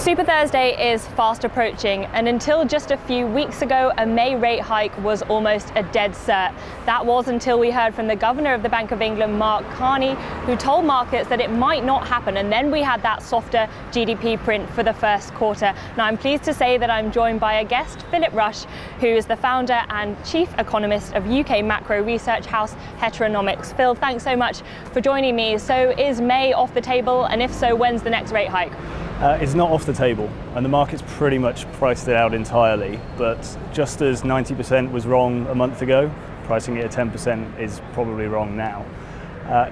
Super Thursday is fast approaching, and until just a few weeks ago, a May rate hike was almost a dead cert. That was until we heard from the Governor of the Bank of England, Mark Carney, who told markets that it might not happen, and then we had that softer GDP print for the first quarter. Now, I'm pleased to say that I'm joined by a guest, Philip Rush, who is the founder and chief economist of UK macro research house Heteronomics. Phil, thanks so much for joining me. So is May off the table, and if so, when's the next rate hike? It's not off the table, and the market's pretty much priced it out entirely, but just as 90% was wrong a month ago, pricing it at 10% is probably wrong now.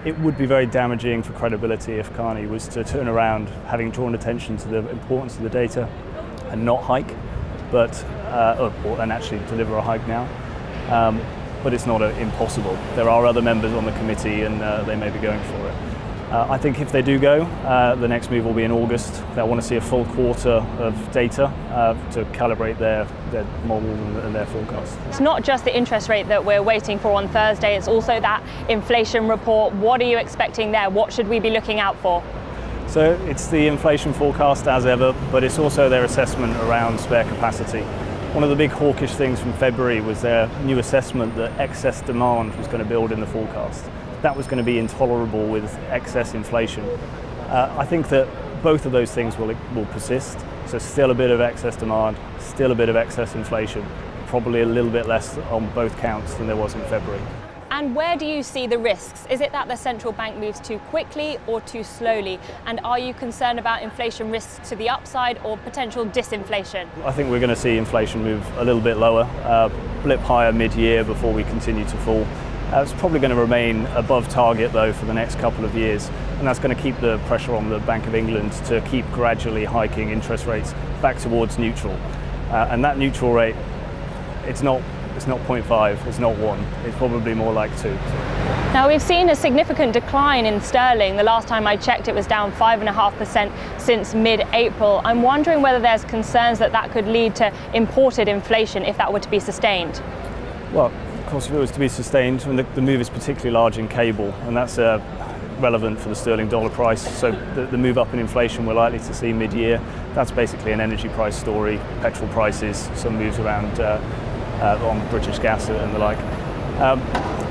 It would be very damaging for credibility if Carney was to turn around, having drawn attention to the importance of the data, and not hike, and actually deliver a hike now. But it's not impossible. There are other members on the committee, and they may be going for it. I think if they do go, the next move will be in August. They'll want to see a full quarter of data to calibrate their model and their forecast. It's not just the interest rate that we're waiting for on Thursday, it's also that inflation report. What are you expecting there? What should we be looking out for? So it's the inflation forecast as ever, but it's also their assessment around spare capacity. One of the big hawkish things from February was their new assessment that excess demand was going to build in the forecast. That was going to be intolerable with excess inflation. I think that both of those things will persist. So still a bit of excess demand, still a bit of excess inflation, probably a little bit less on both counts than there was in February. And where do you see the risks? Is it that the central bank moves too quickly or too slowly? And are you concerned about inflation risks to the upside or potential disinflation? I think we're going to see inflation move a little bit lower, blip higher mid-year before we continue to fall. It's probably going to remain above target though for the next couple of years, and that's going to keep the pressure on the Bank of England to keep gradually hiking interest rates back towards neutral. And that neutral rate, it's not 0.5, it's not 1, it's probably more like 2. Now, we've seen a significant decline in sterling. The last time I checked, it was down 5.5% since mid-April. I'm wondering whether there's concerns that could lead to imported inflation if that were to be sustained. Well, of course, if it was to be sustained, the move is particularly large in cable, and that's relevant for the sterling dollar price. So the move up in inflation we're likely to see mid-year, that's basically an energy price story, petrol prices, some moves around on British gas and the like.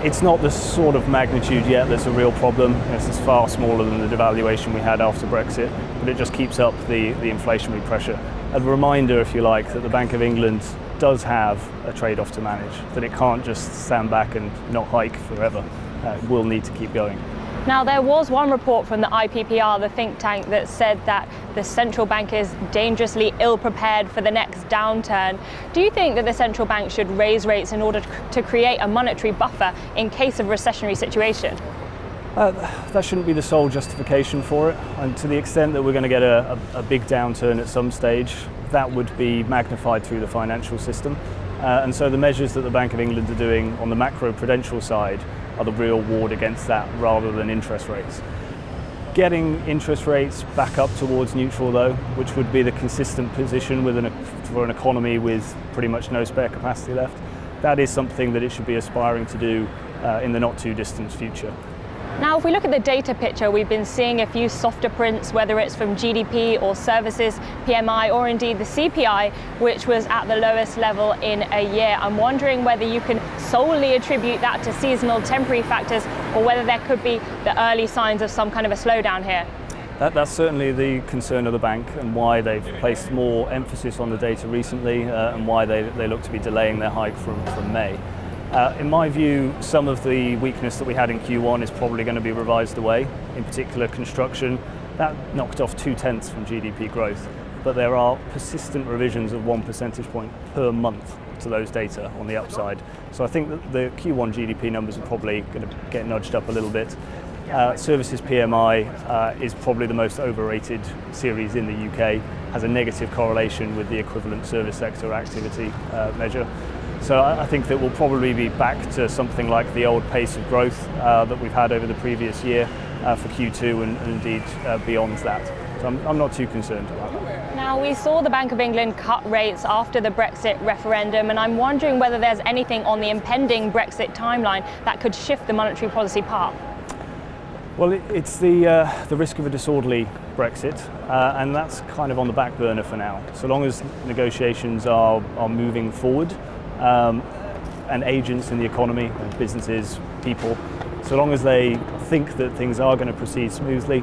It's not the sort of magnitude yet that's a real problem. It's far smaller than the devaluation we had after Brexit, but it just keeps up the inflationary pressure. A reminder, if you like, that the Bank of England does have a trade-off to manage, that it can't just stand back and not hike forever. It will need to keep going. Now, there was one report from the IPPR, the think tank, that said that the central bank is dangerously ill-prepared for the next downturn. Do you think that the central bank should raise rates in order to create a monetary buffer in case of a recessionary situation? That shouldn't be the sole justification for it, and to the extent that we're going to get a big downturn at some stage, that would be magnified through the financial system. And so the measures that the Bank of England are doing on the macro-prudential side are the real ward against that rather than interest rates. Getting interest rates back up towards neutral though, which would be the consistent position for an economy with pretty much no spare capacity left, that is something that it should be aspiring to do in the not too distant future. Now, if we look at the data picture, we've been seeing a few softer prints, whether it's from GDP or services, PMI, or indeed the CPI, which was at the lowest level in a year. I'm wondering whether you can solely attribute that to seasonal temporary factors, or whether there could be the early signs of some kind of a slowdown here. That's certainly the concern of the bank, and why they've placed more emphasis on the data recently, and why they look to be delaying their hike from May. In my view, some of the weakness that we had in Q1 is probably going to be revised away, in particular construction. That knocked off 0.2 from GDP growth, but there are persistent revisions of 1 percentage point per month to those data on the upside. So I think that the Q1 GDP numbers are probably going to get nudged up a little bit. Services PMI is probably the most overrated series in the UK, has a negative correlation with the equivalent service sector activity measure. So I think that we'll probably be back to something like the old pace of growth that we've had over the previous year for Q2 and indeed beyond that. So I'm not too concerned about that. Now, we saw the Bank of England cut rates after the Brexit referendum, and I'm wondering whether there's anything on the impending Brexit timeline that could shift the monetary policy path. Well, it's the risk of a disorderly Brexit, and that's kind of on the back burner for now. So long as negotiations are moving forward, and agents in the economy, businesses, people, so long as they think that things are going to proceed smoothly,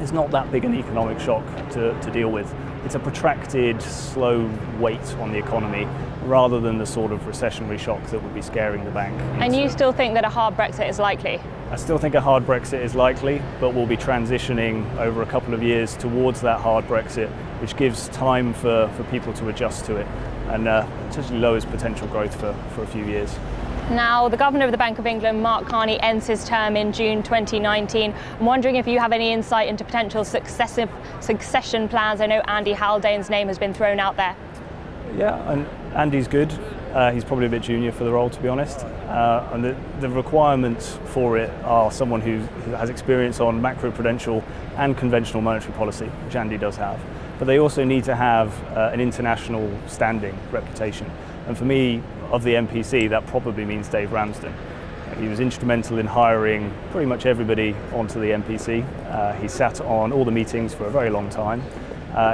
it's not that big an economic shock to deal with. It's a protracted, slow wait on the economy rather than the sort of recessionary shock that would be scaring the bank. And you still think that a hard Brexit is likely? I still think a hard Brexit is likely, but we'll be transitioning over a couple of years towards that hard Brexit, which gives time for people to adjust to it and potentially lowers potential growth for a few years. Now, the Governor of the Bank of England, Mark Carney, ends his term in June 2019. I'm wondering if you have any insight into potential succession plans. I know Andy Haldane's name has been thrown out there. Yeah, and Andy's good. He's probably a bit junior for the role, to be honest. And the requirements for it are someone who has experience on macroprudential and conventional monetary policy, which Andy does have. But they also need to have an international standing reputation. And for me, of the MPC, that probably means Dave Ramsden. He was instrumental in hiring pretty much everybody onto the MPC. He sat on all the meetings for a very long time.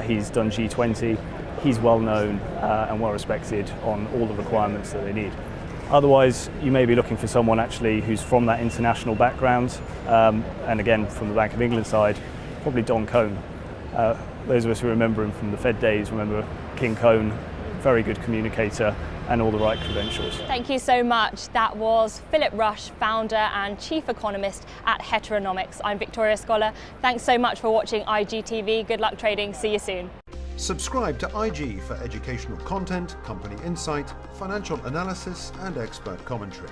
He's done G20. He's well known and well respected on all the requirements that they need. Otherwise, you may be looking for someone actually who's from that international background, and again, from the Bank of England side, probably Don Cohn. Those of us who remember him from the Fed days remember King Cohn, very good communicator, and all the right credentials. Thank you so much. That was Philip Rush, founder and chief economist at Heteronomics. I'm Victoria Scholar. Thanks so much for watching IGTV. Good luck trading. See you soon. Subscribe to IG for educational content, company insight, financial analysis, and expert commentary.